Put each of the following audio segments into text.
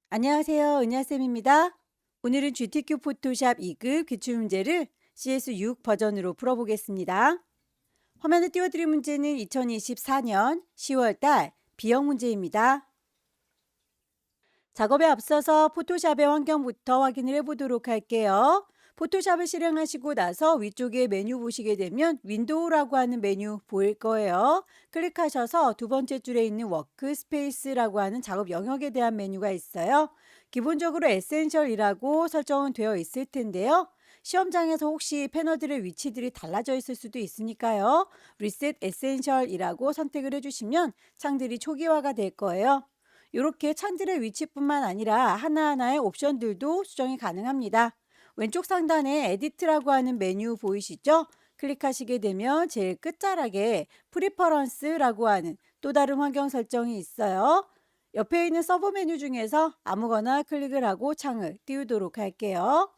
안녕하세요. 은하쌤입니다. 오늘은 GTQ 포토샵 2급 기출문제를 CS6 버전으로 풀어보겠습니다. 화면에 띄워드린 문제는 2024년 10월달 B형 문제입니다. 작업에 앞서서 포토샵의 환경부터 확인을 해보도록 할게요. 포토샵을 실행하시고 나서 위쪽에 메뉴 보시게 되면 윈도우라고 하는 메뉴 보일 거예요. 클릭하셔서 두 번째 줄에 있는 워크스페이스라고 하는 작업 영역에 대한 메뉴가 있어요. 기본적으로 에센셜이라고 설정은 되어 있을 텐데요. 시험장에서 혹시 패널들의 위치들이 달라져 있을 수도 있으니까요. 리셋 에센셜이라고 선택을 해주시면 창들이 초기화가 될 거예요. 이렇게 창들의 위치뿐만 아니라 하나하나의 옵션들도 수정이 가능합니다. 왼쪽 상단에 에디트라고 하는 메뉴 보이시죠? 클릭하시게 되면 제일 끝자락에 프리퍼런스라고 하는 또 다른 환경 설정이 있어요. 옆에 있는 서브 메뉴 중에서 아무거나 클릭을 하고 창을 띄우도록 할게요.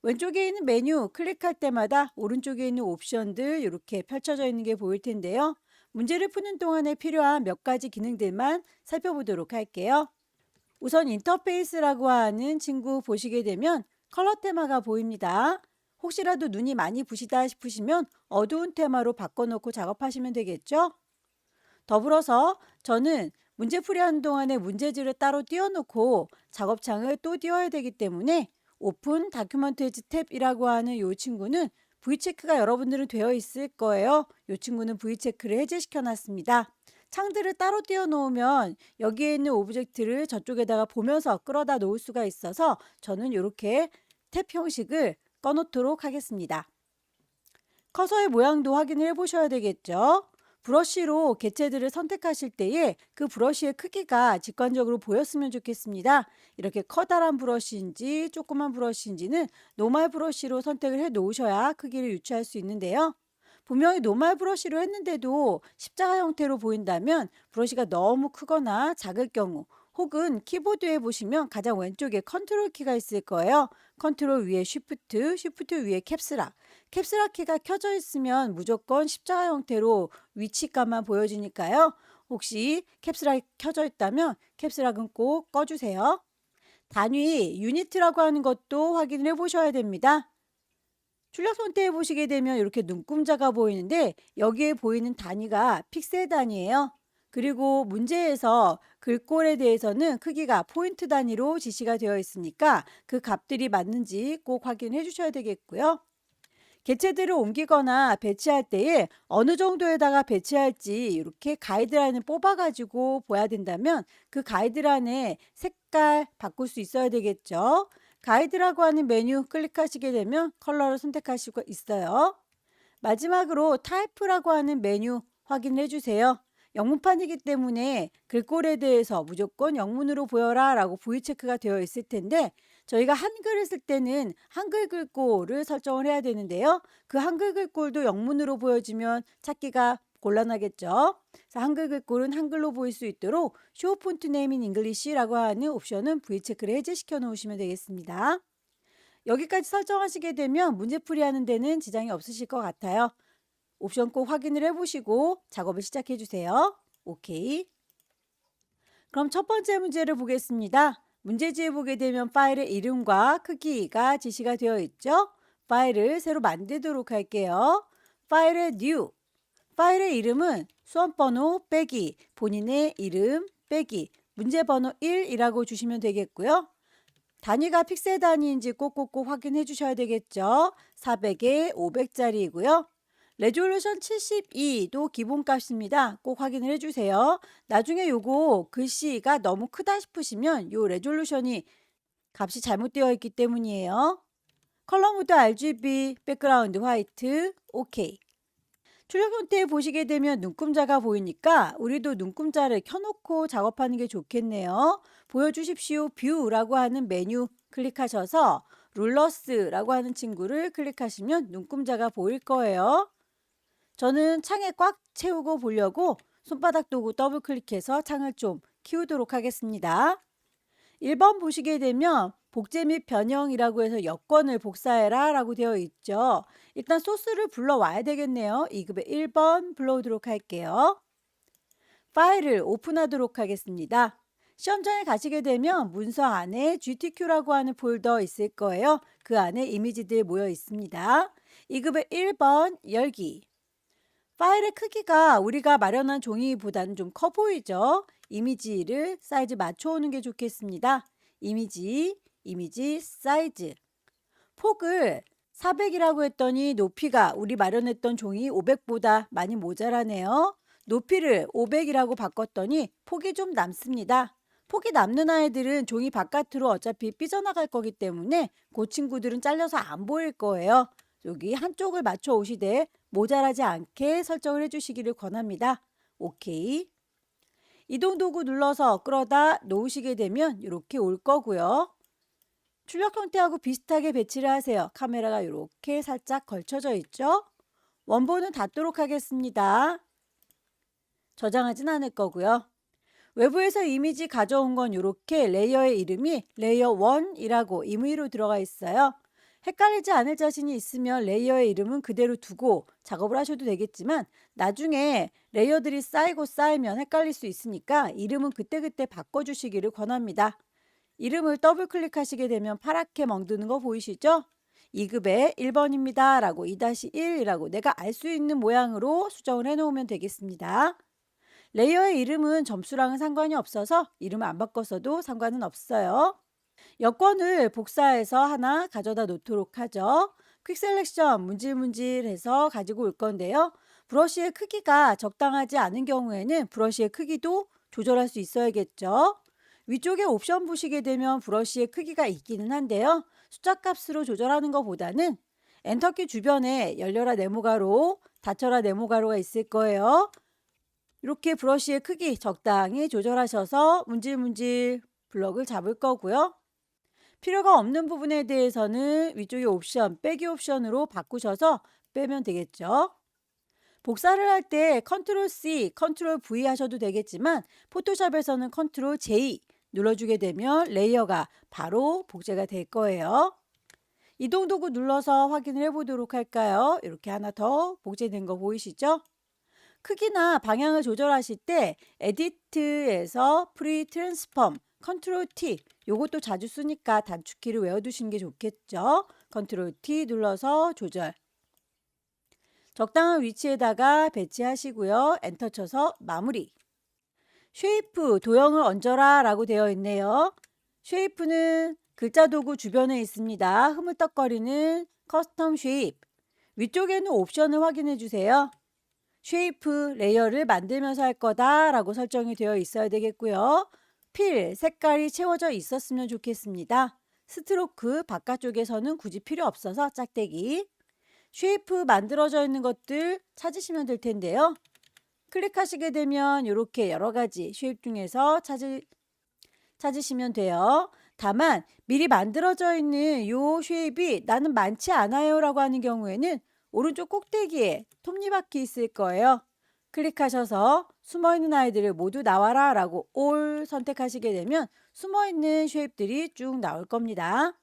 왼쪽에 있는 메뉴 클릭할 때마다 오른쪽에 있는 옵션들 이렇게 펼쳐져 있는 게 보일 텐데요. 문제를 푸는 동안에 필요한 몇 가지 기능들만 살펴보도록 할게요. 우선 인터페이스라고 하는 친구 보시게 되면 컬러 테마가 보입니다. 혹시라도 눈이 많이 부시다 싶으시면 어두운 테마로 바꿔놓고 작업하시면 되겠죠? 더불어서 저는 문제풀이하는 동안에 문제지를 따로 띄워놓고 작업창을 또 띄워야 되기 때문에 오픈 다큐멘트즈 탭이라고 하는 이 친구는 V체크가 여러분들은 되어 있을 거예요. 이 친구는 V체크를 해제시켜 놨습니다. 창들을 따로 띄워 놓으면 여기에 있는 오브젝트를 저쪽에다가 보면서 끌어다 놓을 수가 있어서 저는 이렇게 탭 형식을 꺼놓도록 하겠습니다. 커서의 모양도 확인을 해보셔야 되겠죠. 브러쉬로 개체들을 선택하실 때에 그 브러쉬의 크기가 직관적으로 보였으면 좋겠습니다. 이렇게 커다란 브러쉬인지 조그만 브러쉬인지는 노멀 브러쉬로 선택을 해 놓으셔야 크기를 유추할 수 있는데요. 분명히 노멀 브러쉬로 했는데도 십자가 형태로 보인다면 브러쉬가 너무 크거나 작을 경우 혹은 키보드에 보시면 가장 왼쪽에 컨트롤 키가 있을 거예요. 컨트롤 위에 쉬프트, 쉬프트 위에 캡스락. 캡스락 키가 켜져 있으면 무조건 십자가 형태로 위치감만 보여지니까요. 혹시 캡스락이 켜져 있다면 캡스락은 꼭 꺼주세요. 단위, 유니트라고 하는 것도 확인을 해보셔야 됩니다. 출력 선택해 보시게 되면 이렇게 눈금자가 보이는데 여기에 보이는 단위가 픽셀 단위예요. 그리고 문제에서 글꼴에 대해서는 크기가 포인트 단위로 지시가 되어 있으니까 그 값들이 맞는지 꼭 확인해 주셔야 되겠고요. 개체들을 옮기거나 배치할 때에 어느 정도에다가 배치할지 이렇게 가이드라인을 뽑아가지고 봐야 된다면 그 가이드라인의 색깔 바꿀 수 있어야 되겠죠. 가이드라고 하는 메뉴 클릭하시게 되면 컬러를 선택하실 수가 있어요. 마지막으로 타입이라고 하는 메뉴 확인해 주세요. 영문판이기 때문에 글꼴에 대해서 무조건 영문으로 보여라 라고 V체크가 되어 있을 텐데 저희가 한글을 쓸 때는 한글 글꼴을 설정을 해야 되는데요. 그 한글 글꼴도 영문으로 보여지면 찾기가 곤란하겠죠. 그래서 한글 글꼴은 한글로 보일 수 있도록 Show Font Name in English라고 하는 옵션은 V체크를 해제시켜 놓으시면 되겠습니다. 여기까지 설정하시게 되면 문제풀이 하는 데는 지장이 없으실 것 같아요. 옵션 꼭 확인을 해보시고 작업을 시작해 주세요. 오케이. 그럼 첫 번째 문제를 보겠습니다. 문제지에 보게 되면 파일의 이름과 크기가 지시가 되어 있죠. 파일을 새로 만들도록 할게요. 파일의 new. 파일의 이름은 수험번호 빼기 본인의 이름 빼기 문제번호 1이라고 주시면 되겠고요. 단위가 픽셀 단위인지 꼭꼭꼭 확인해 주셔야 되겠죠. 400에 500짜리이고요. 레졸루션 72도 기본값입니다. 꼭 확인을 해주세요. 나중에 요거 글씨가 너무 크다 싶으시면 요 레졸루션이 값이 잘못되어 있기 때문이에요. 컬러 모드 RGB, 백그라운드 화이트, 오케이. 출력 형태 보시게 되면 눈금자가 보이니까 우리도 눈금자를 켜놓고 작업하는 게 좋겠네요. 보여주십시오 뷰라고 하는 메뉴 클릭하셔서 룰러스라고 하는 친구를 클릭하시면 눈금자가 보일 거예요. 저는 창에 꽉 채우고 보려고 손바닥 도구 더블 클릭해서 창을 좀 키우도록 하겠습니다. 1번 보시게 되면 복제 및 변형이라고 해서 여권을 복사해라 라고 되어 있죠. 일단 소스를 불러와야 되겠네요. 2급의 1번 불러오도록 할게요. 파일을 오픈하도록 하겠습니다. 시험장에 가시게 되면 문서 안에 GTQ라고 하는 폴더 있을 거예요. 그 안에 이미지들 모여 있습니다. 2급의 1번 열기. 파일의 크기가 우리가 마련한 종이보다는 좀 커 보이죠? 이미지를 사이즈 맞춰오는 게 좋겠습니다. 이미지, 사이즈. 폭을 400이라고 했더니 높이가 우리 마련했던 종이 500보다 많이 모자라네요. 높이를 500이라고 바꿨더니 폭이 좀 남습니다. 폭이 남는 아이들은 종이 바깥으로 어차피 삐져나갈 거기 때문에 그 친구들은 잘려서 안 보일 거예요. 여기 한쪽을 맞춰 오시되 모자라지 않게 설정을 해주시기를 권합니다. 오케이. 이동 도구 눌러서 끌어다 놓으시게 되면 이렇게 올 거고요. 출력 형태하고 비슷하게 배치를 하세요. 카메라가 이렇게 살짝 걸쳐져 있죠. 원본은 닫도록 하겠습니다. 저장하진 않을 거고요. 외부에서 이미지 가져온 건 이렇게 레이어의 이름이 레이어 1이라고 임의로 들어가 있어요. 헷갈리지 않을 자신이 있으면 레이어의 이름은 그대로 두고 작업을 하셔도 되겠지만 나중에 레이어들이 쌓이고 쌓이면 헷갈릴 수 있으니까 이름은 그때그때 바꿔주시기를 권합니다. 이름을 더블 클릭하시게 되면 파랗게 멍드는 거 보이시죠? 2급의 1번입니다 라고 2-1이라고 내가 알 수 있는 모양으로 수정을 해 놓으면 되겠습니다. 레이어의 이름은 점수랑은 상관이 없어서 이름을 안 바꿨어도 상관은 없어요. 여권을 복사해서 하나 가져다 놓도록 하죠. 퀵 셀렉션 문질문질해서 가지고 올 건데요. 브러쉬의 크기가 적당하지 않은 경우에는 브러쉬의 크기도 조절할 수 있어야겠죠. 위쪽에 옵션 보시게 되면 브러쉬의 크기가 있기는 한데요. 숫자 값으로 조절하는 것보다는 엔터키 주변에 열려라 네모가로, 닫혀라 네모가로가 있을 거예요. 이렇게 브러쉬의 크기 적당히 조절하셔서 문질문질 블럭을 잡을 거고요. 필요가 없는 부분에 대해서는 위쪽에 옵션, 빼기 옵션으로 바꾸셔서 빼면 되겠죠. 복사를 할 때 컨트롤 C, 컨트롤 V 하셔도 되겠지만 포토샵에서는 컨트롤 J 눌러주게 되면 레이어가 바로 복제가 될 거예요. 이동 도구 눌러서 확인을 해보도록 할까요? 이렇게 하나 더 복제된 거 보이시죠? 크기나 방향을 조절하실 때 에디트에서 프리 트랜스폼 컨트롤 T 요것도 자주 쓰니까 단축키를 외워두시는 게 좋겠죠. 컨트롤 T 눌러서 조절. 적당한 위치에다가 배치하시고요. 엔터 쳐서 마무리. 쉐이프 도형을 얹어라 라고 되어 있네요. 쉐이프는 글자 도구 주변에 있습니다. 흐물떡거리는 커스텀 쉐이프. 위쪽에는 옵션을 확인해 주세요. 쉐이프 레이어를 만들면서 할 거다 라고 설정이 되어 있어야 되겠고요. 필 색깔이 채워져 있었으면 좋겠습니다. 스트로크 바깥쪽에서는 굳이 필요 없어서 짝대기. 쉐이프 만들어져 있는 것들 찾으시면 될 텐데요. 클릭하시게 되면 이렇게 여러 가지 쉐입 중에서 찾으시면 돼요. 다만 미리 만들어져 있는 이 쉐입이 나는 많지 않아요 라고 하는 경우에는 오른쪽 꼭대기에 톱니바퀴 있을 거예요. 클릭하셔서 숨어있는 아이들을 모두 나와라 라고 올 선택하시게 되면 숨어있는 쉐입들이 쭉 나올 겁니다.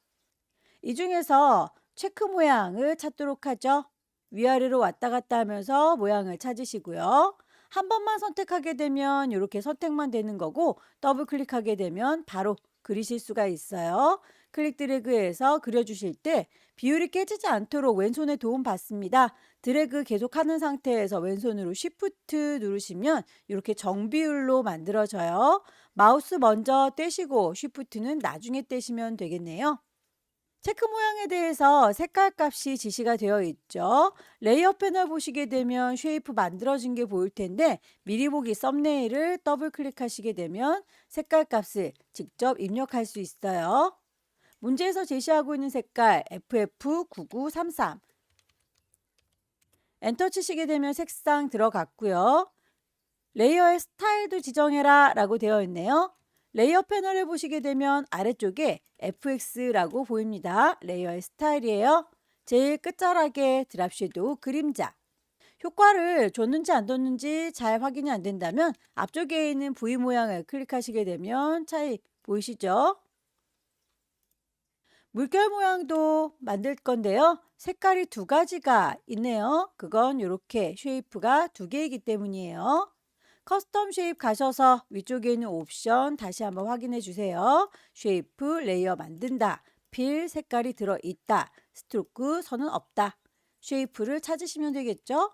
이 중에서 체크 모양을 찾도록 하죠. 위아래로 왔다 갔다 하면서 모양을 찾으시고요. 한 번만 선택하게 되면 이렇게 선택만 되는 거고 더블 클릭하게 되면 바로 그리실 수가 있어요. 클릭 드래그해서 그려주실 때 비율이 깨지지 않도록 왼손에 도움 받습니다. 드래그 계속하는 상태에서 왼손으로 Shift 누르시면 이렇게 정비율로 만들어져요. 마우스 먼저 떼시고 Shift는 나중에 떼시면 되겠네요. 체크 모양에 대해서 색깔 값이 지시가 되어 있죠. 레이어 패널 보시게 되면 쉐이프 만들어진 게 보일 텐데 미리 보기 썸네일을 더블 클릭하시게 되면 색깔 값을 직접 입력할 수 있어요. 문제에서 제시하고 있는 색깔 FF9933 엔터 치시게 되면 색상 들어갔고요. 레이어의 스타일도 지정해라 라고 되어 있네요. 레이어 패널을 보시게 되면 아래쪽에 FX라고 보입니다. 레이어의 스타일이에요. 제일 끝자락에 드랍 섀도우 그림자. 효과를 줬는지 안 줬는지 잘 확인이 안 된다면 앞쪽에 있는 V 모양을 클릭하시게 되면 차이 보이시죠? 물결 모양도 만들 건데요. 색깔이 두 가지가 있네요. 그건 이렇게 쉐이프가 두 개이기 때문이에요. 커스텀 쉐입 가셔서 위쪽에 있는 옵션 다시 한번 확인해 주세요. 쉐이프 레이어 만든다. 필 색깔이 들어있다. 스트로크 선은 없다. 쉐이프를 찾으시면 되겠죠?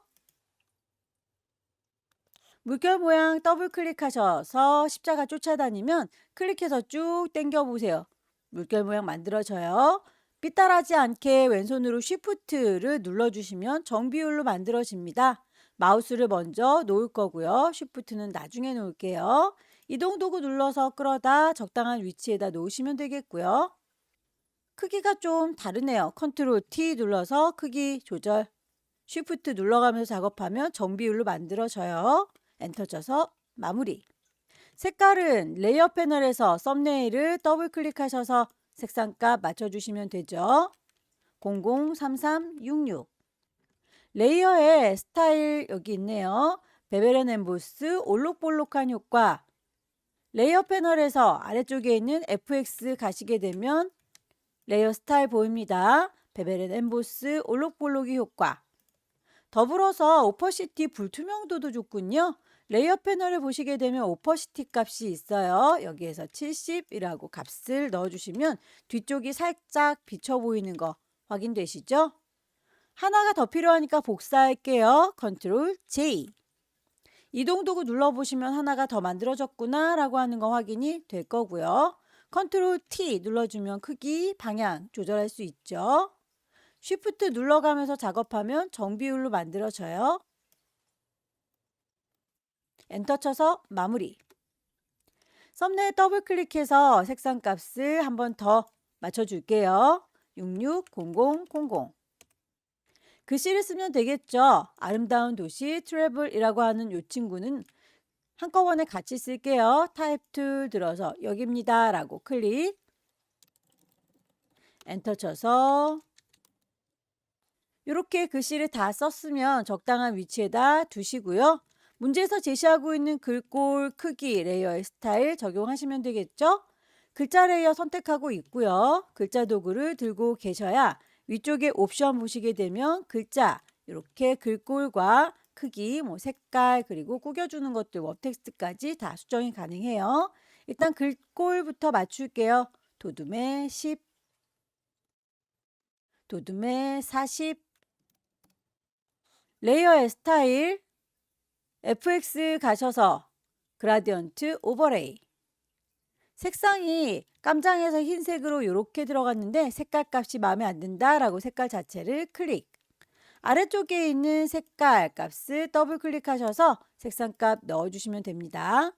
물결 모양 더블 클릭하셔서 십자가 쫓아다니면 클릭해서 쭉 당겨 보세요. 물결 모양 만들어져요. 삐딱하지 않게 왼손으로 쉬프트를 눌러주시면 정비율로 만들어집니다. 마우스를 먼저 놓을 거고요. 쉬프트는 나중에 놓을게요. 이동 도구 눌러서 끌어다 적당한 위치에다 놓으시면 되겠고요. 크기가 좀 다르네요. 컨트롤 T 눌러서 크기 조절. 쉬프트 눌러가면서 작업하면 정비율로 만들어져요. 엔터 쳐서 마무리. 색깔은 레이어 패널에서 썸네일을 더블 클릭하셔서 색상값 맞춰주시면 되죠. 003366. 레이어에 스타일 여기 있네요. 베벨 앤 엠보스 올록볼록한 효과. 레이어 패널에서 아래쪽에 있는 FX 가시게 되면 레이어 스타일 보입니다. 베벨 앤 엠보스 올록볼록이 효과. 더불어서 오퍼시티 불투명도도 좋군요. 레이어 패널을 보시게 되면 오퍼시티 값이 있어요. 여기에서 70이라고 값을 넣어주시면 뒤쪽이 살짝 비쳐 보이는 거 확인되시죠? 하나가 더 필요하니까 복사할게요. 컨트롤 J. 이동 도구 눌러보시면 하나가 더 만들어졌구나 라고 하는 거 확인이 될 거고요. 컨트롤 T 눌러주면 크기, 방향 조절할 수 있죠. 쉬프트 눌러가면서 작업하면 정비율로 만들어져요. 엔터 쳐서 마무리. 썸네일 더블 클릭해서 색상 값을 한 번 더 맞춰줄게요. 660000. 글씨를 쓰면 되겠죠. 아름다운 도시 트래블이라고 하는 이 친구는 한꺼번에 같이 쓸게요. 타입 툴 들어서 여기입니다 라고 클릭. 엔터 쳐서 이렇게 글씨를 다 썼으면 적당한 위치에다 두시고요. 문제에서 제시하고 있는 글꼴 크기, 레이어의 스타일 적용하시면 되겠죠? 글자 레이어 선택하고 있고요. 글자 도구를 들고 계셔야 위쪽에 옵션 보시게 되면 글자, 이렇게 글꼴과 크기, 색깔, 그리고 꾸겨주는 것들, 웹텍스트까지 다 수정이 가능해요. 일단 글꼴부터 맞출게요. 도둠의 10, 도둠의 40, 레이어의 스타일, FX 가셔서 그라디언트 오버레이. 색상이 깜장에서 흰색으로 이렇게 들어갔는데 색깔 값이 마음에 안 든다라고 색깔 자체를 클릭. 아래쪽에 있는 색깔 값을 더블 클릭하셔서 색상 값 넣어주시면 됩니다.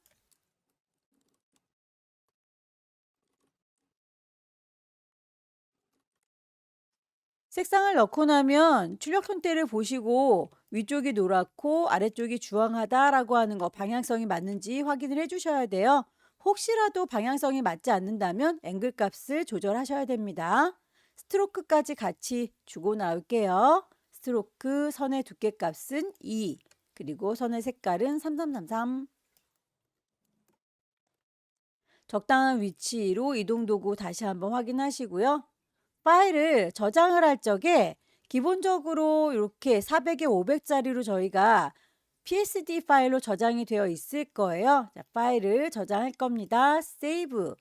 색상을 넣고 나면 출력 손대를 보시고 위쪽이 노랗고 아래쪽이 주황하다라고 하는 거 방향성이 맞는지 확인을 해주셔야 돼요. 혹시라도 방향성이 맞지 않는다면 앵글 값을 조절하셔야 됩니다. 스트로크까지 같이 주고 나올게요. 스트로크 선의 두께 값은 2, 그리고 선의 색깔은 3333. 적당한 위치로 이동 도구 다시 한번 확인하시고요. 파일을 저장을 할 적에 기본적으로 이렇게 400에 500짜리로 저희가 PSD 파일로 저장이 되어 있을 거예요. 자, 파일을 저장할 겁니다. 세이브.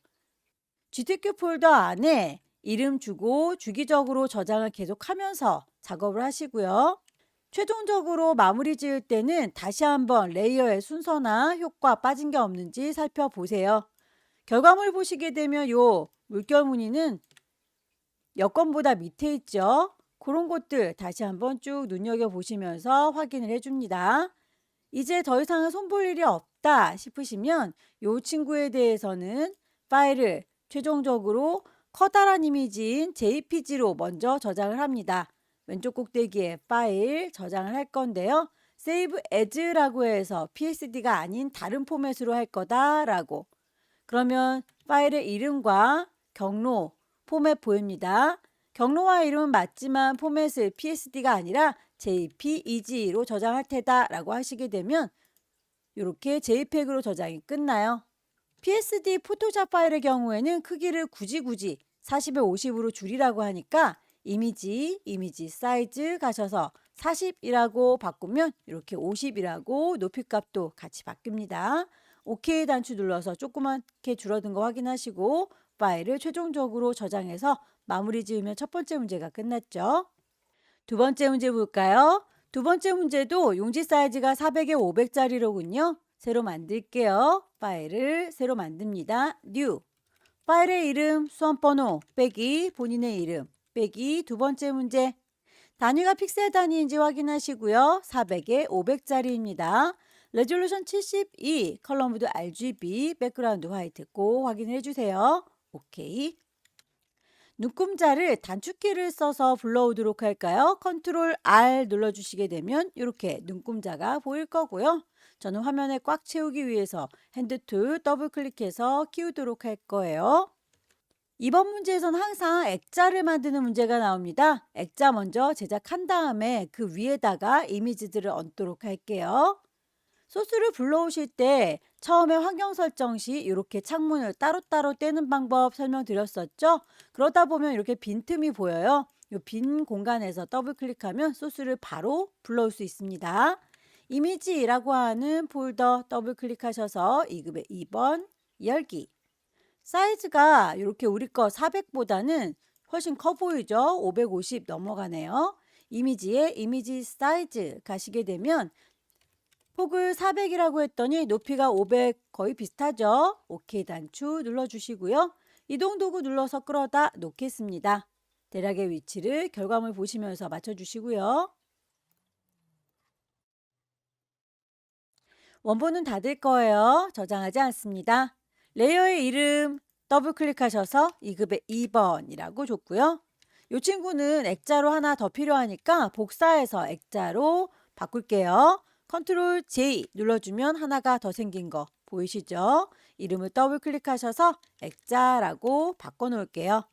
GTK 폴더 안에 이름 주고 주기적으로 저장을 계속하면서 작업을 하시고요. 최종적으로 마무리 지을 때는 다시 한번 레이어의 순서나 효과 빠진 게 없는지 살펴보세요. 결과물 보시게 되면 요 물결 무늬는 여건보다 밑에 있죠. 그런 것들 다시 한번 쭉 눈여겨보시면서 확인을 해줍니다. 이제 더 이상은 손볼 일이 없다 싶으시면 이 친구에 대해서는 파일을 최종적으로 커다란 이미지인 JPG로 먼저 저장을 합니다. 왼쪽 꼭대기에 파일 저장을 할 건데요. Save As라고 해서 PSD가 아닌 다른 포맷으로 할 거다라고. 그러면 파일의 이름과 경로, 포맷 보입니다. 경로와 이름은 맞지만 포맷을 PSD가 아니라 JPEG로 저장할 테다 라고 하시게 되면 이렇게 JPEG으로 저장이 끝나요. PSD 포토샵 파일의 경우에는 크기를 굳이 40에 50으로 줄이라고 하니까 이미지 사이즈 가셔서 40이라고 바꾸면 이렇게 50이라고 높이 값도 같이 바뀝니다. OK 단추 눌러서 조그맣게 줄어든 거 확인하시고 파일을 최종적으로 저장해서 마무리 지으면 첫 번째 문제가 끝났죠. 두 번째 문제 볼까요? 두 번째 문제도 용지 사이즈가 400에 500짜리로군요. 새로 만들게요. 파일을 새로 만듭니다. New. 파일의 이름, 수험번호, 빼기 본인의 이름, 빼기 두 번째 문제. 단위가 픽셀 단위인지 확인하시고요. 400에 500짜리입니다. 레졸루션 72, 컬러 모드 RGB, 백그라운드 화이트 꼭 확인해 주세요. 오케이. 눈금자를 단축키를 써서 불러오도록 할까요? 컨트롤 R 눌러주시게 되면 이렇게 눈금자가 보일 거고요. 저는 화면에 꽉 채우기 위해서 핸드 툴 더블 클릭해서 키우도록 할 거예요. 이번 문제에서는 항상 액자를 만드는 문제가 나옵니다. 액자 먼저 제작한 다음에 그 위에다가 이미지들을 얹도록 할게요. 소스를 불러오실 때 처음에 환경 설정 시 이렇게 창문을 따로따로 떼는 방법 설명드렸었죠? 그러다 보면 이렇게 빈틈이 보여요. 이 빈 공간에서 더블 클릭하면 소스를 바로 불러올 수 있습니다. 이미지라고 하는 폴더 더블 클릭하셔서 2급의 2번 열기. 사이즈가 이렇게 우리 거 400보다는 훨씬 커 보이죠? 550 넘어가네요. 이미지에 이미지 사이즈 가시게 되면 폭을 400이라고 했더니 높이가 500 거의 비슷하죠? OK 단추 눌러주시고요. 이동 도구 눌러서 끌어다 놓겠습니다. 대략의 위치를 결과물 보시면서 맞춰주시고요. 원본은 닫을 거예요. 저장하지 않습니다. 레이어의 이름 더블 클릭하셔서 2급의 2번이라고 줬고요. 이 친구는 액자로 하나 더 필요하니까 복사해서 액자로 바꿀게요. 컨트롤 J 눌러주면 하나가 더 생긴 거 보이시죠? 이름을 더블 클릭하셔서 액자라고 바꿔놓을게요.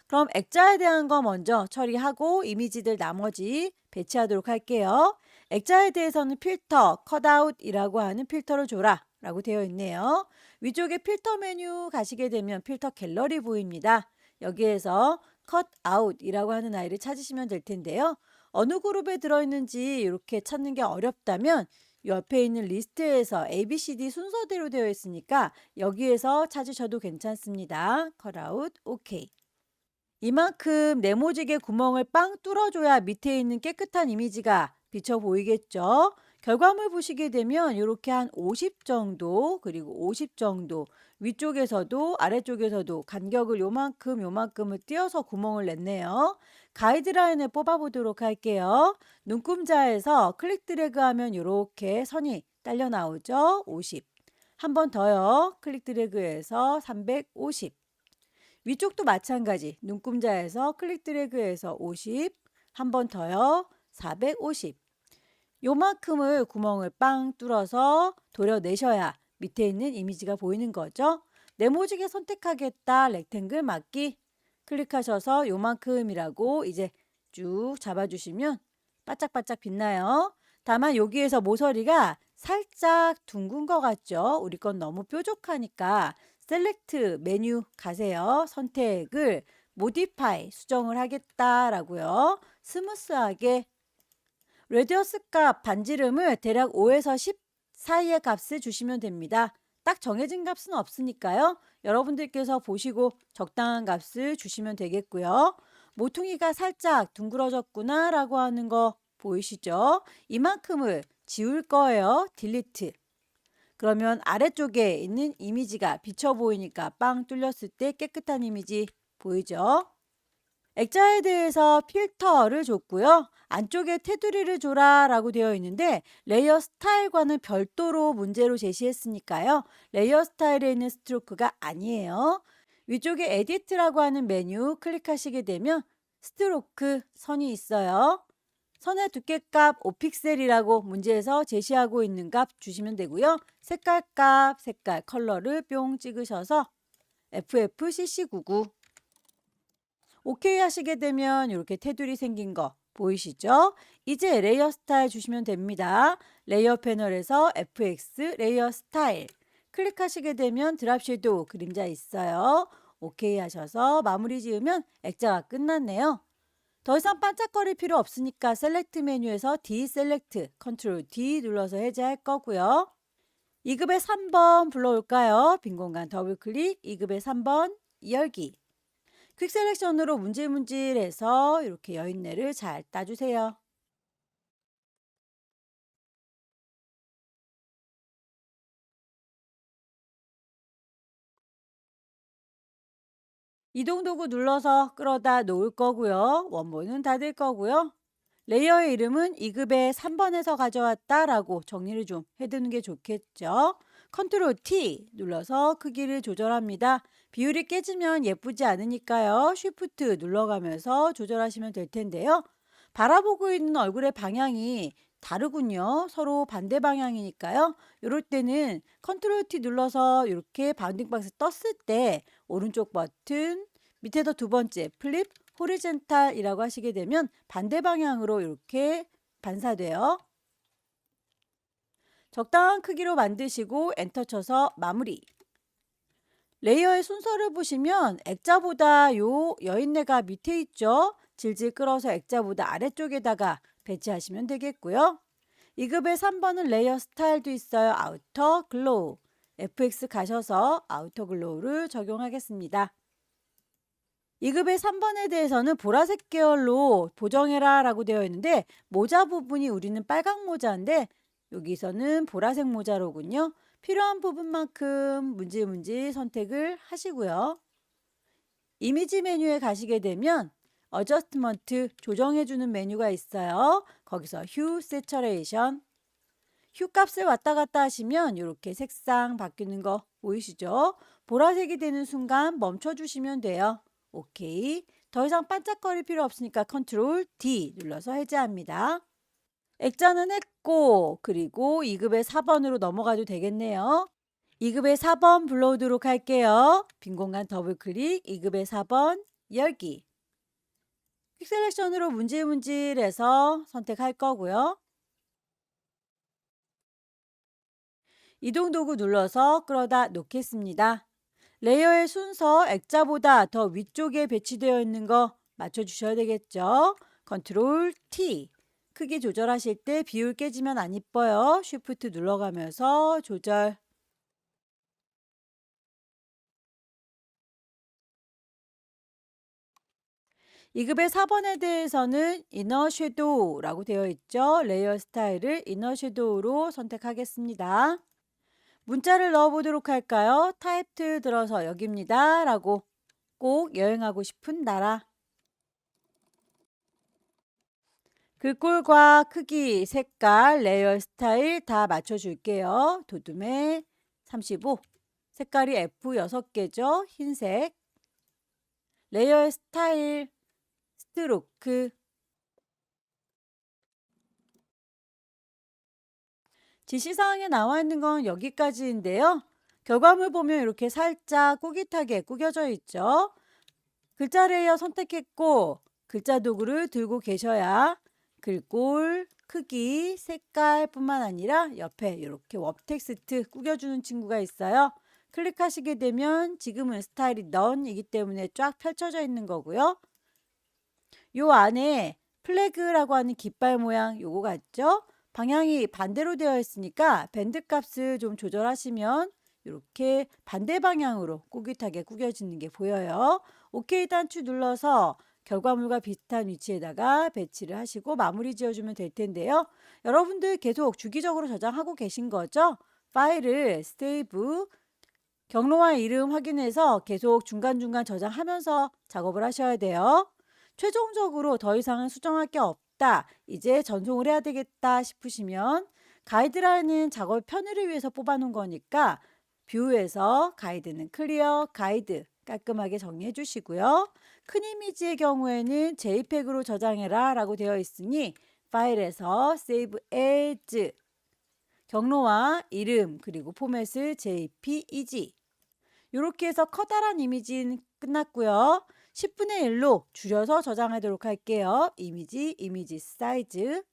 그럼 액자에 대한 거 먼저 처리하고 이미지들 나머지 배치하도록 할게요. 액자에 대해서는 필터, 컷아웃이라고 하는 필터를 줘라 라고 되어 있네요. 위쪽에 필터 메뉴 가시게 되면 필터 갤러리 보입니다. 여기에서 컷아웃이라고 하는 아이를 찾으시면 될 텐데요. 어느 그룹에 들어있는지 이렇게 찾는 게 어렵다면 옆에 있는 리스트에서 ABCD 순서대로 되어 있으니까 여기에서 찾으셔도 괜찮습니다. 컷아웃, OK. 이만큼 네모지게 구멍을 빵 뚫어줘야 밑에 있는 깨끗한 이미지가 비쳐 보이겠죠? 결과물 보시게 되면 이렇게 한 50 정도 그리고 50 정도 위쪽에서도 아래쪽에서도 간격을 요만큼을 띄어서 구멍을 냈네요. 가이드라인을 뽑아보도록 할게요. 눈금자에서 클릭 드래그 하면 이렇게 선이 딸려 나오죠? 50. 한 번 더요. 클릭 드래그해서 350. 위쪽도 마찬가지. 눈금자에서 클릭 드래그해서 50. 한 번 더요. 450. 요만큼을 구멍을 빵 뚫어서 도려내셔야 밑에 있는 이미지가 보이는 거죠. 네모지게 선택하겠다. 렉탱글 맞기. 클릭하셔서 요만큼이라고 이제 쭉 잡아주시면 바짝바짝 빛나요. 다만 여기에서 모서리가 살짝 둥근 것 같죠? 우리 건 너무 뾰족하니까 셀렉트 메뉴 가세요. 선택을 모디파이 수정을 하겠다라고요. 스무스하게 레디어스 값 반지름을 대략 5에서 10 사이의 값을 주시면 됩니다. 딱 정해진 값은 없으니까요. 여러분들께서 보시고 적당한 값을 주시면 되겠고요. 모퉁이가 살짝 둥그러졌구나 라고 하는 거 보이시죠? 이만큼을 지울 거예요. 딜리트. 그러면 아래쪽에 있는 이미지가 비쳐 보이니까 빵 뚫렸을 때 깨끗한 이미지 보이죠? 액자에 대해서 필터를 줬고요. 안쪽에 테두리를 줘라 라고 되어 있는데 레이어 스타일과는 별도로 문제로 제시했으니까요. 레이어 스타일에 있는 스트로크가 아니에요. 위쪽에 에디트라고 하는 메뉴 클릭하시게 되면 스트로크 선이 있어요. 선의 두께값 5픽셀이라고 문제에서 제시하고 있는 값 주시면 되고요. 색깔 값, 색깔 컬러를 뿅 찍으셔서 FFCC99 OK 하시게 되면 이렇게 테두리 생긴 거 보이시죠? 이제 레이어 스타일 주시면 됩니다. 레이어 패널에서 FX 레이어 스타일 클릭하시게 되면 드랍 섀도우 그림자 있어요. 오케이 하셔서 마무리 지으면 액자가 끝났네요. 더 이상 반짝거릴 필요 없으니까 셀렉트 메뉴에서 디셀렉트, 컨트롤 D 눌러서 해제할 거고요. 2급의 3번 불러올까요? 빈 공간 더블 클릭, 2급의 3번 열기. 퀵 셀렉션으로 문질문질해서 이렇게 여인네를 잘 따주세요. 이동 도구 눌러서 끌어다 놓을 거고요. 원본은 닫을 거고요. 레이어의 이름은 2급의 3번에서 가져왔다라고 정리를 좀 해두는 게 좋겠죠. 컨트롤 T 눌러서 크기를 조절합니다. 비율이 깨지면 예쁘지 않으니까요. 쉬프트 눌러가면서 조절하시면 될 텐데요. 바라보고 있는 얼굴의 방향이 다르군요. 서로 반대 방향이니까요. 이럴 때는 컨트롤 T 눌러서 이렇게 바운딩 박스 떴을 때 오른쪽 버튼 밑에서 두 번째 플립 호리젠탈이라고 하시게 되면 반대 방향으로 이렇게 반사돼요. 적당한 크기로 만드시고 엔터 쳐서 마무리. 레이어의 순서를 보시면 액자보다 요 여인네가 밑에 있죠. 질질 끌어서 액자보다 아래쪽에다가 배치하시면 되겠고요. 2급의 3번은 레이어 스타일도 있어요. 아우터 글로우. FX 가셔서 아우터 글로우를 적용하겠습니다. 2급의 3번에 대해서는 보라색 계열로 보정해라 라고 되어 있는데 모자 부분이 우리는 빨강 모자인데 여기서는 보라색 모자로군요. 필요한 부분만큼 문질문질 선택을 하시고요. 이미지 메뉴에 가시게 되면 어저스트먼트 조정해주는 메뉴가 있어요. 거기서 휴 세처레이션 휴 값을 왔다 갔다 하시면 이렇게 색상 바뀌는 거 보이시죠? 보라색이 되는 순간 멈춰주시면 돼요. 오케이. 더 이상 반짝거릴 필요 없으니까 컨트롤 D 눌러서 해제합니다. 액자는 했고 그리고 2급의 4번으로 넘어가도 되겠네요. 2급의 4번 불러오도록 할게요. 빈 공간 더블 클릭 2급의 4번 열기. 퀵 셀렉션으로 문질문질해서 선택할 거고요. 이동 도구 눌러서 끌어다 놓겠습니다. 레이어의 순서 액자보다 더 위쪽에 배치되어 있는 거 맞춰주셔야 되겠죠. 컨트롤 T. 크기 조절하실 때 비율 깨지면 안 이뻐요. 쉬프트 눌러가면서 조절. 이급의 4번에 대해서는 이너 섀도우라고 되어 있죠. 레이어 스타일을 이너 섀도우로 선택하겠습니다. 문자를 넣어보도록 할까요? 타입트 들어서 여기입니다. 라고 꼭 여행하고 싶은 나라. 글꼴과 크기, 색깔, 레이어 스타일 다 맞춰줄게요. 도둠에 35. 색깔이 F 6개죠. 흰색. 레이어 스타일, 스트로크. 지시사항에 나와 있는 건 여기까지인데요. 결과물 보면 이렇게 살짝 꾸깃하게 꾸겨져 있죠. 글자 레이어 선택했고 글자 도구를 들고 계셔야 글꼴, 크기, 색깔뿐만 아니라 옆에 이렇게 웹텍스트 꾸겨주는 친구가 있어요. 클릭하시게 되면 지금은 스타일이 넌이기 때문에 쫙 펼쳐져 있는 거고요. 요 안에 플래그라고 하는 깃발 모양 요거 같죠? 방향이 반대로 되어 있으니까 밴드 값을 좀 조절하시면 이렇게 반대 방향으로 꾸깃하게 꾸겨지는 게 보여요. OK 단추 눌러서 결과물과 비슷한 위치에다가 배치를 하시고 마무리 지어주면 될 텐데요. 여러분들 계속 주기적으로 저장하고 계신 거죠? 파일을 세이브, 경로와 이름 확인해서 계속 중간중간 저장하면서 작업을 하셔야 돼요. 최종적으로 더 이상은 수정할 게 없다. 이제 전송을 해야 되겠다 싶으시면 가이드라인은 작업 편의를 위해서 뽑아놓은 거니까 뷰에서 가이드는 클리어 가이드 깔끔하게 정리해 주시고요. 큰 이미지의 경우에는 JPEG으로 저장해라 라고 되어 있으니 파일에서 Save As 경로와 이름 그리고 포맷을 JPEG 이렇게 해서 커다란 이미지는 끝났고요. 10분의 1로 줄여서 저장하도록 할게요. 이미지 사이즈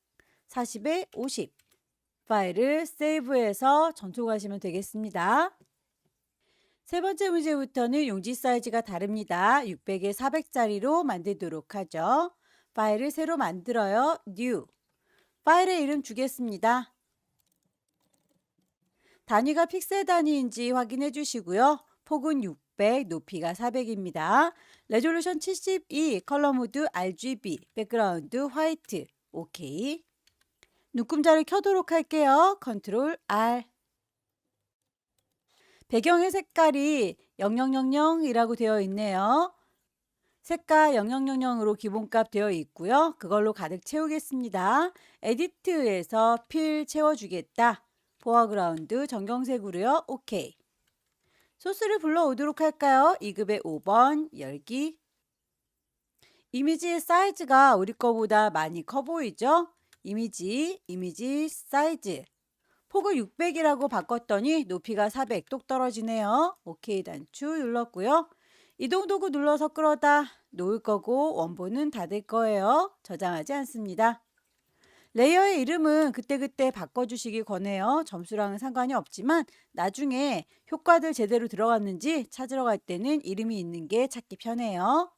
40에 50 파일을 세이브해서 전송하시면 되겠습니다. 세 번째 문제부터는 용지 사이즈가 다릅니다. 600에 400짜리로 만들도록 하죠. 파일을 새로 만들어요. New. 파일의 이름 주겠습니다. 단위가 픽셀 단위인지 확인해 주시고요. 폭은 600, 높이가 400입니다. 레졸루션 72, 컬러 모드 RGB, 백그라운드 화이트. 오케이. 눈금자를 켜도록 할게요. 컨트롤 R. 배경의 색깔이 0000이라고 되어 있네요. 색깔 0000으로 기본값 되어 있고요. 그걸로 가득 채우겠습니다. 에디트에서 필 채워주겠다. 포어그라운드 정경색으로요. 오케이. 소스를 불러오도록 할까요? 2급의 5번 열기. 이미지의 사이즈가 우리 거보다 많이 커 보이죠? 이미지 사이즈. 폭을 600이라고 바꿨더니 높이가 400 똑 떨어지네요. 오케이 단추 눌렀고요. 이동 도구 눌러서 끌어다 놓을 거고 원본은 닫을 거예요. 저장하지 않습니다. 레이어의 이름은 그때그때 바꿔주시기 권해요. 점수랑은 상관이 없지만 나중에 효과들 제대로 들어갔는지 찾으러 갈 때는 이름이 있는 게 찾기 편해요.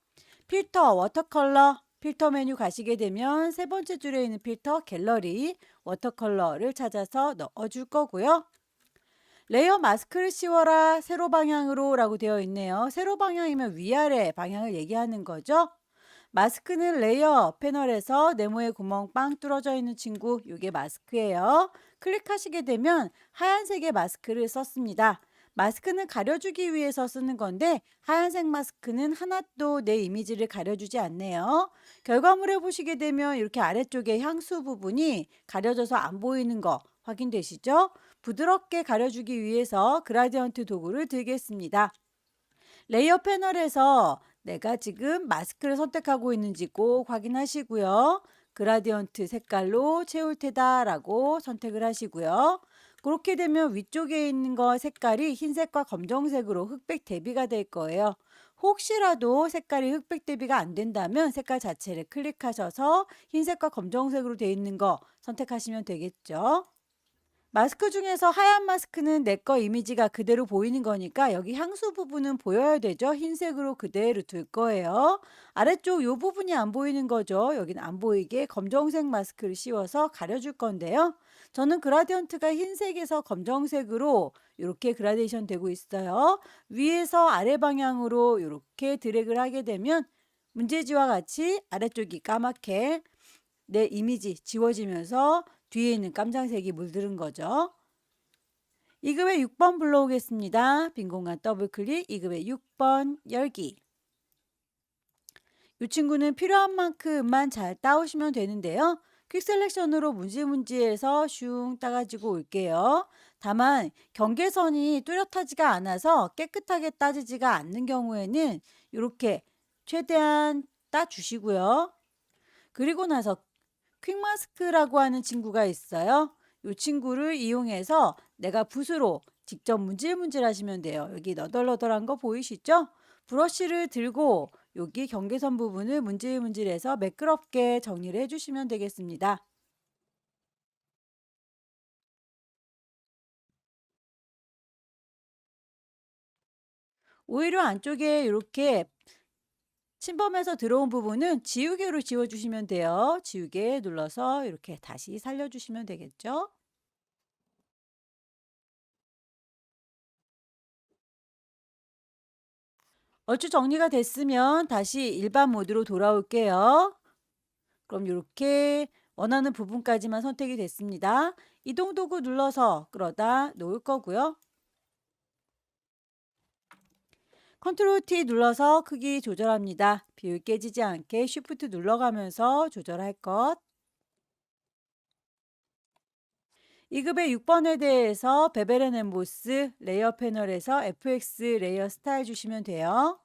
필터, 워터컬러, 필터 메뉴 가시게 되면 세 번째 줄에 있는 필터, 갤러리, 워터컬러를 찾아서 넣어줄 거고요. 레이어 마스크를 씌워라 세로 방향으로 라고 되어 있네요. 세로 방향이면 위아래 방향을 얘기하는 거죠. 마스크는 레이어 패널에서 네모의 구멍 빵 뚫어져 있는 친구, 이게 마스크예요. 클릭하시게 되면 하얀색의 마스크를 썼습니다. 마스크는 가려주기 위해서 쓰는 건데 하얀색 마스크는 하나도 내 이미지를 가려주지 않네요. 결과물에 보시게 되면 이렇게 아래쪽에 향수 부분이 가려져서 안 보이는 거 확인되시죠? 부드럽게 가려주기 위해서 그라디언트 도구를 들겠습니다. 레이어 패널에서 내가 지금 마스크를 선택하고 있는지 꼭 확인하시고요. 그라디언트 색깔로 채울 테다 라고 선택을 하시고요. 그렇게 되면 위쪽에 있는 거 색깔이 흰색과 검정색으로 흑백 대비가 될 거예요. 혹시라도 색깔이 흑백 대비가 안 된다면 색깔 자체를 클릭하셔서 흰색과 검정색으로 되어 있는 거 선택하시면 되겠죠. 마스크 중에서 하얀 마스크는 내 거 이미지가 그대로 보이는 거니까 여기 향수 부분은 보여야 되죠. 흰색으로 그대로 둘 거예요. 아래쪽 이 부분이 안 보이는 거죠. 여기는 안 보이게 검정색 마스크를 씌워서 가려줄 건데요. 저는 그라디언트가 흰색에서 검정색으로 이렇게 그라데이션 되고 있어요. 위에서 아래 방향으로 이렇게 드래그를 하게 되면 문제지와 같이 아래쪽이 까맣게 내 이미지 지워지면서 뒤에 있는 깜장색이 물들은 거죠. 2급의 6번 불러오겠습니다. 빈 공간 더블 클릭 2급의 6번 열기. 이 친구는 필요한 만큼만 잘 따오시면 되는데요. 퀵 셀렉션으로 문지문지해서 슝 따가지고 올게요. 다만 경계선이 뚜렷하지가 않아서 깨끗하게 따지지가 않는 경우에는 이렇게 최대한 따주시고요. 그리고 나서 퀵마스크라고 하는 친구가 있어요. 이 친구를 이용해서 내가 붓으로 직접 문질문질 하시면 돼요. 여기 너덜너덜한 거 보이시죠? 브러쉬를 들고 여기 경계선 부분을 문질문질해서 매끄럽게 정리를 해주시면 되겠습니다. 오히려 안쪽에 이렇게 침범해서 들어온 부분은 지우개로 지워주시면 돼요. 지우개 눌러서 이렇게 다시 살려주시면 되겠죠? 얼추 정리가 됐으면 다시 일반 모드로 돌아올게요. 그럼 이렇게 원하는 부분까지만 선택이 됐습니다. 이동 도구 눌러서 끌어다 놓을 거고요. 컨트롤 T 눌러서 크기 조절합니다. 비율 깨지지 않게 쉬프트 눌러가면서 조절할 것. 2급의 6번에 대해서 베벨 앤 엠보스 레이어 패널에서 FX 레이어 스타일 주시면 돼요.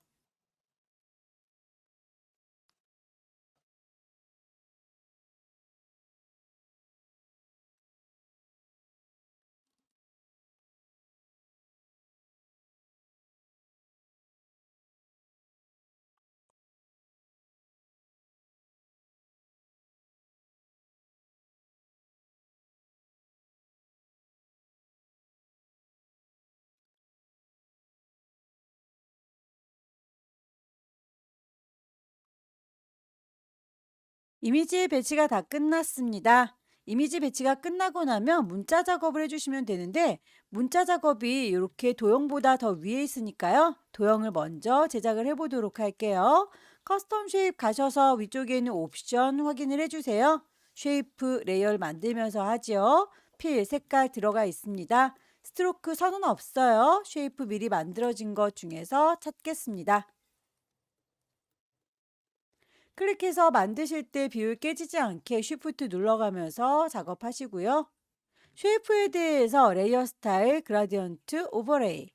이미지 배치가 다 끝났습니다. 이미지 배치가 끝나고 나면 문자 작업을 해주시면 되는데 문자 작업이 이렇게 도형보다 더 위에 있으니까요. 도형을 먼저 제작을 해보도록 할게요. 커스텀 쉐입 가셔서 위쪽에 있는 옵션 확인을 해주세요. 쉐이프 레이어를 만들면서 하죠. 필 색깔 들어가 있습니다. 스트로크 선은 없어요. 쉐이프 미리 만들어진 것 중에서 찾겠습니다. 클릭해서 만드실 때 비율 깨지지 않게 쉬프트 눌러가면서 작업하시고요. 쉐이프에 대해서 레이어 스타일, 그라디언트, 오버레이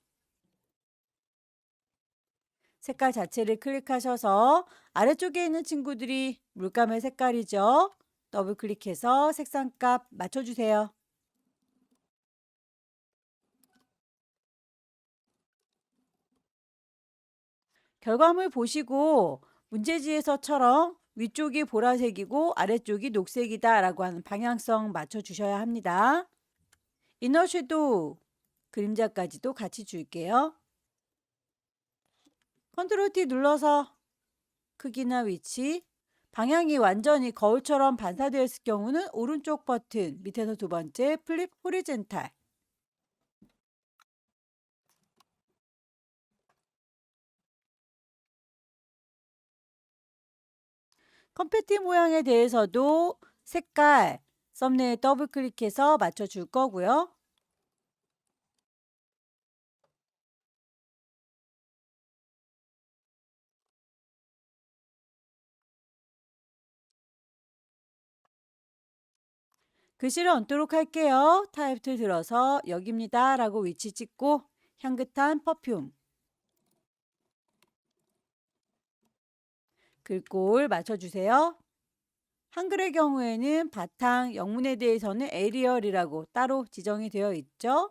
색깔 자체를 클릭하셔서 아래쪽에 있는 친구들이 물감의 색깔이죠. 더블 클릭해서 색상값 맞춰주세요. 결과물 보시고 문제지에서처럼 위쪽이 보라색이고 아래쪽이 녹색이다 라고 하는 방향성 맞춰주셔야 합니다. 이너 섀도우 그림자까지도 같이 줄게요. 컨트롤 T 눌러서 크기나 위치, 방향이 완전히 거울처럼 반사되어 있을 경우는 오른쪽 버튼 밑에서 두 번째 플립 호리젠탈. 컴패티 모양에 대해서도 색깔, 썸네일 더블 클릭해서 맞춰줄 거고요. 글씨를 얹도록 할게요. 타입2 들어서 여기입니다 라고 위치 찍고 향긋한 퍼퓸, 글꼴 맞춰주세요. 한글의 경우에는 바탕, 영문에 대해서는 에리얼이라고 따로 지정이 되어 있죠.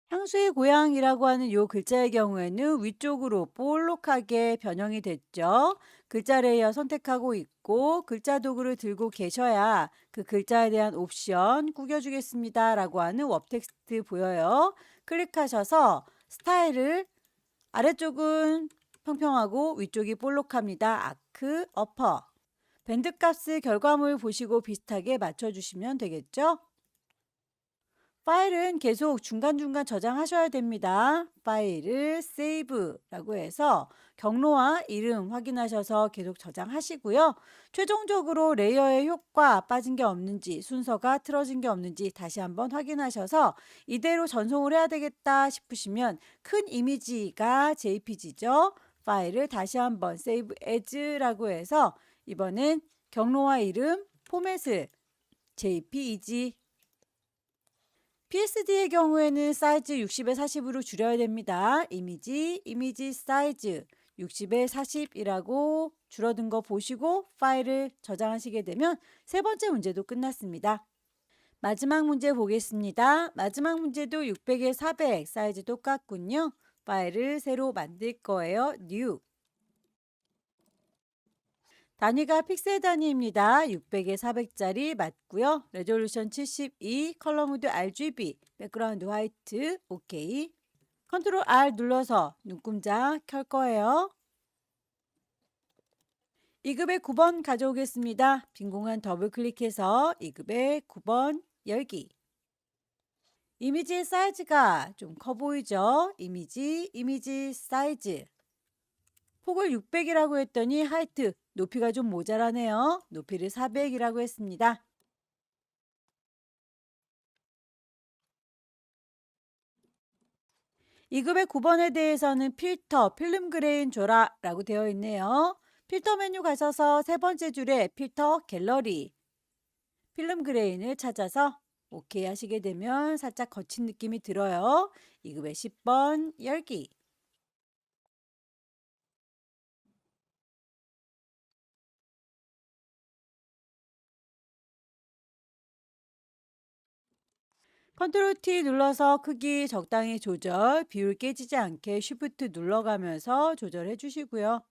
향수의 고향이라고 하는 요 글자의 경우에는 위쪽으로 볼록하게 변형이 됐죠. 글자 레이어 선택하고 있고 글자 도구를 들고 계셔야 그 글자에 대한 옵션 구겨주겠습니다 라고 하는 웹 텍스트 보여요. 클릭하셔서 스타일을 아래쪽은 평평하고 위쪽이 볼록합니다. 아크, 어퍼. 밴드 값을 결과물 보시고 비슷하게 맞춰주시면 되겠죠. 파일은 계속 중간중간 저장하셔야 됩니다. 파일을 세이브라고 해서 경로와 이름 확인하셔서 계속 저장하시고요. 최종적으로 레이어의 효과 빠진 게 없는지 순서가 틀어진 게 없는지 다시 한번 확인하셔서 이대로 전송을 해야 되겠다 싶으시면 큰 이미지가 JPG죠. 파일을 다시 한번 save as라고 해서 이번엔 경로와 이름 포맷을 JPEG PSD의 경우에는 사이즈 60에 40으로 줄여야 됩니다. 이미지 사이즈 60에 40이라고 줄어든 거 보시고 파일을 저장하시게 되면 세 번째 문제도 끝났습니다. 마지막 문제 보겠습니다. 마지막 문제도 600에 400 사이즈 똑같군요. 파일을 새로 만들 거예요. New. 단위가 픽셀 단위입니다. 600에 400짜리 맞고요. 레졸루션 72, 컬러 모드 RGB, 백그라운드 화이트, OK. 컨트롤 R 눌러서 눈금자 켤 거예요. 2급의 9번 가져오겠습니다. 빈 공간 더블 클릭해서 2급의 9번 열기. 이미지의 사이즈가 좀 커 보이죠? 이미지 사이즈. 폭을 600이라고 했더니 하이트 높이가 좀 모자라네요. 높이를 400이라고 했습니다. 이 급의 9번에 대해서는 필터, 필름 그레인 줘라 라고 되어 있네요. 필터 메뉴 가셔서 세 번째 줄에 필터 갤러리, 필름 그레인을 찾아서 OK 하시게 되면 살짝 거친 느낌이 들어요. 2급의 10번 열기. 컨트롤 T 눌러서 크기 적당히 조절, 비율 깨지지 않게 쉬프트 눌러가면서 조절해 주시고요.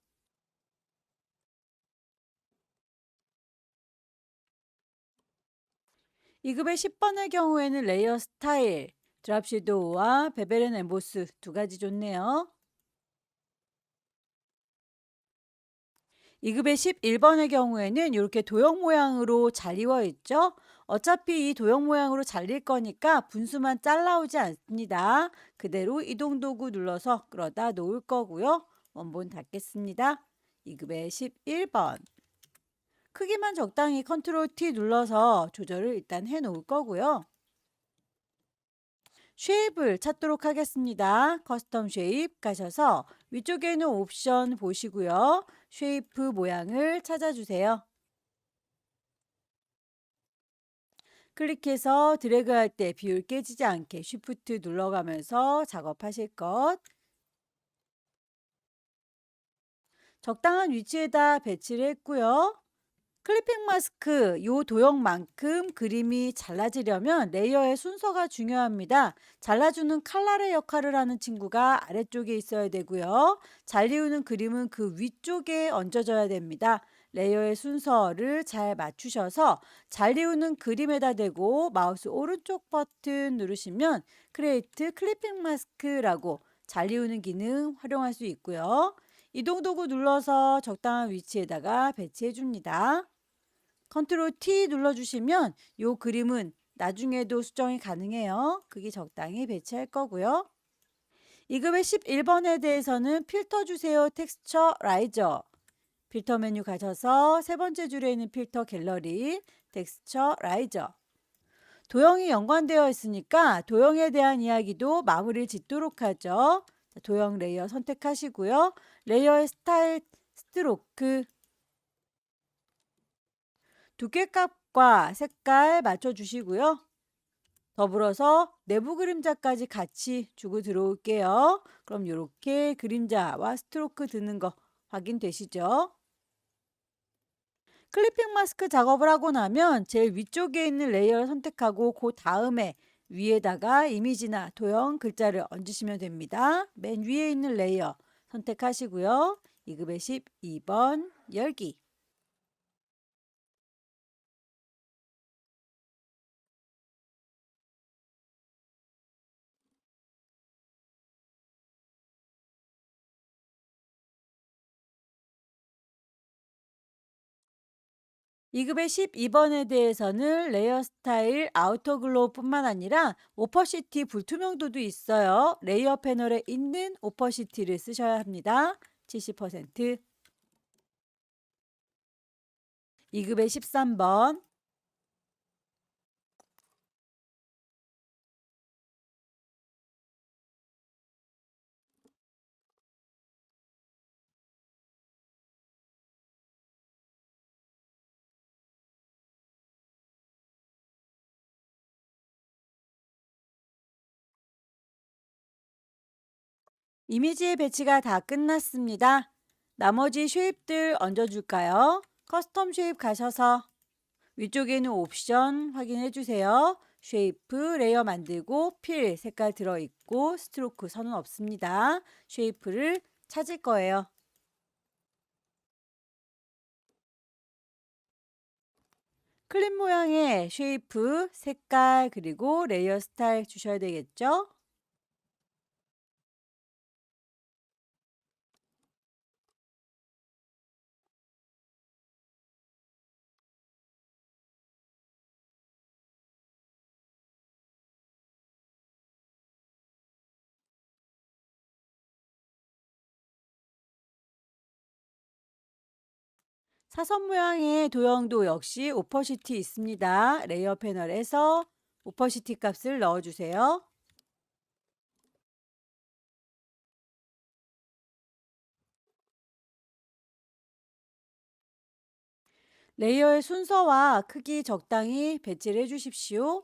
이급의 10번의 경우에는 레이어 스타일, 드랍 섀도우와 베벨 앤 엠보스 두 가지 좋네요. 2급의 11번의 경우에는 이렇게 도형 모양으로 잘 이루어 있죠. 어차피 이 도형 모양으로 잘릴 거니까 분수만 잘라오지 않습니다. 그대로 이동 도구 눌러서 끌어다 놓을 거고요. 원본 닫겠습니다. 2급의 11번. 크기만 적당히 컨트롤 T 눌러서 조절을 일단 해 놓을 거고요. 쉐입을 찾도록 하겠습니다. 커스텀 쉐입 가셔서 위쪽에 있는 옵션 보시고요. 쉐이프 모양을 찾아주세요. 클릭해서 드래그할 때 비율 깨지지 않게 쉬프트 눌러가면서 작업하실 것. 적당한 위치에다 배치를 했고요. 클리핑 마스크 요 도형만큼 그림이 잘라지려면 레이어의 순서가 중요합니다. 잘라주는 칼날의 역할을 하는 친구가 아래쪽에 있어야 되고요. 잘리우는 그림은 그 위쪽에 얹어져야 됩니다. 레이어의 순서를 잘 맞추셔서 잘리우는 그림에다 대고 마우스 오른쪽 버튼 누르시면 크리에이트 클리핑 마스크라고 잘리우는 기능 활용할 수 있고요. 이동 도구 눌러서 적당한 위치에다가 배치해 줍니다. 컨트롤 T 눌러주시면 이 그림은 나중에도 수정이 가능해요. 크기 적당히 배치할 거고요. 2급의 11번에 대해서는 필터 주세요 텍스처 라이저. 필터 메뉴 가셔서 세 번째 줄에 있는 필터 갤러리 텍스처 라이저. 도형이 연관되어 있으니까 도형에 대한 이야기도 마무리 짓도록 하죠. 도형 레이어 선택하시고요. 레이어의 스타일 스트로크 두께값과 색깔 맞춰주시고요. 더불어서 내부 그림자까지 같이 주고 들어올게요. 그럼 이렇게 그림자와 스트로크 드는 거 확인되시죠? 클리핑 마스크 작업을 하고 나면 제일 위쪽에 있는 레이어를 선택하고 그 다음에 위에다가 이미지나 도형 글자를 얹으시면 됩니다. 맨 위에 있는 레이어 선택하시고요. 2급의 12번 열기. 이급의 12번에 대해서는 레이어 스타일 아우터 글로우뿐만 아니라 오퍼시티 불투명도도 있어요. 레이어 패널에 있는 오퍼시티를 쓰셔야 합니다. 70%. 2급의 13번. 이미지의 배치가 다 끝났습니다. 나머지 쉐입들 얹어줄까요? 커스텀 쉐입 가셔서 위쪽에 있는 옵션 확인해 주세요. 쉐이프 레이어 만들고 필 색깔 들어있고 스트로크 선은 없습니다. 쉐이프를 찾을 거예요. 클립 모양의 쉐이프, 색깔, 그리고 레이어 스타일 주셔야 되겠죠? 사선 모양의 도형도 역시 오퍼시티 있습니다. 레이어 패널에서 오퍼시티 값을 넣어주세요. 레이어의 순서와 크기 적당히 배치를 해주십시오.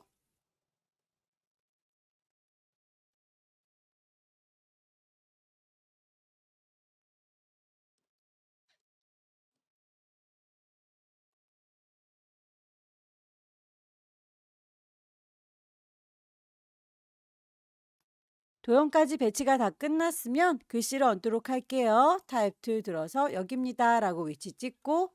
도형까지 배치가 다 끝났으면 글씨를 얹도록 할게요. 타입 툴 들어서 여기입니다 라고 위치 찍고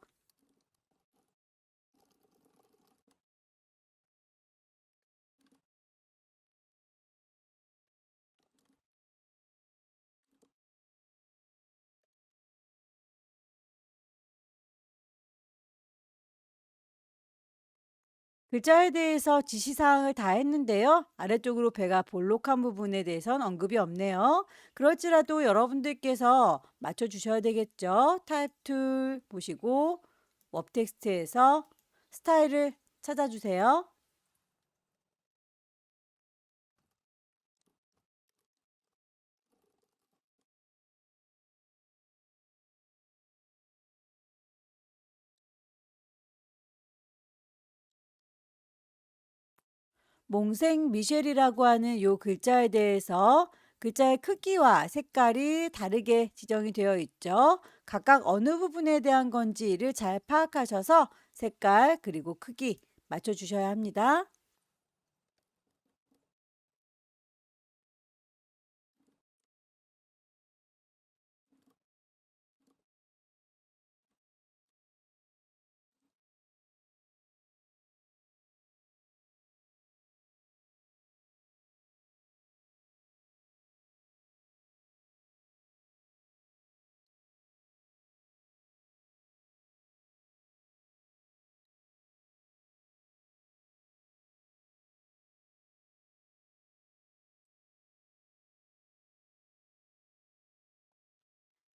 글자에 대해서 지시사항을 다 했는데요. 아래쪽으로 배가 볼록한 부분에 대해선 언급이 없네요. 그럴지라도 여러분들께서 맞춰주셔야 되겠죠. 타입 툴 보시고 웹 텍스트에서 스타일을 찾아주세요. 몽생 미셸이라고 하는 요 글자에 대해서 글자의 크기와 색깔이 다르게 지정이 되어 있죠. 각각 어느 부분에 대한 건지를 잘 파악하셔서 색깔 그리고 크기 맞춰주셔야 합니다.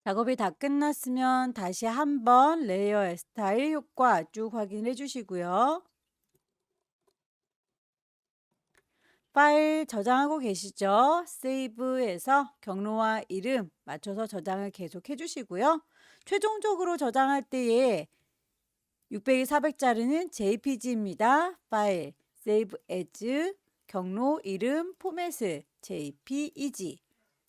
작업이 다 끝났으면 다시 한번 레이어의 스타일 효과 쭉 확인해 주시고요. 파일 저장하고 계시죠? 세이브에서 경로와 이름 맞춰서 저장을 계속 해주시고요. 최종적으로 저장할 때에 600이 400짜리는 JPG입니다. 파일, Save As, 경로, 이름, 포맷을 JPEG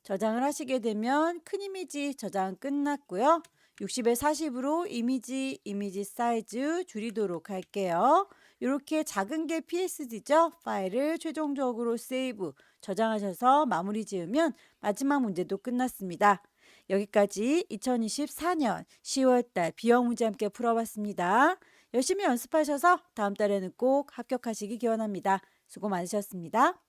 저장을 하시게 되면 큰 이미지 저장 끝났고요. 60에 40으로 이미지 사이즈 줄이도록 할게요. 이렇게 작은 게 PSD죠. 파일을 최종적으로 세이브, 저장하셔서 마무리 지으면 마지막 문제도 끝났습니다. 여기까지 2024년 10월달 비형 문제 함께 풀어봤습니다. 열심히 연습하셔서 다음 달에는 꼭 합격하시기 기원합니다. 수고 많으셨습니다.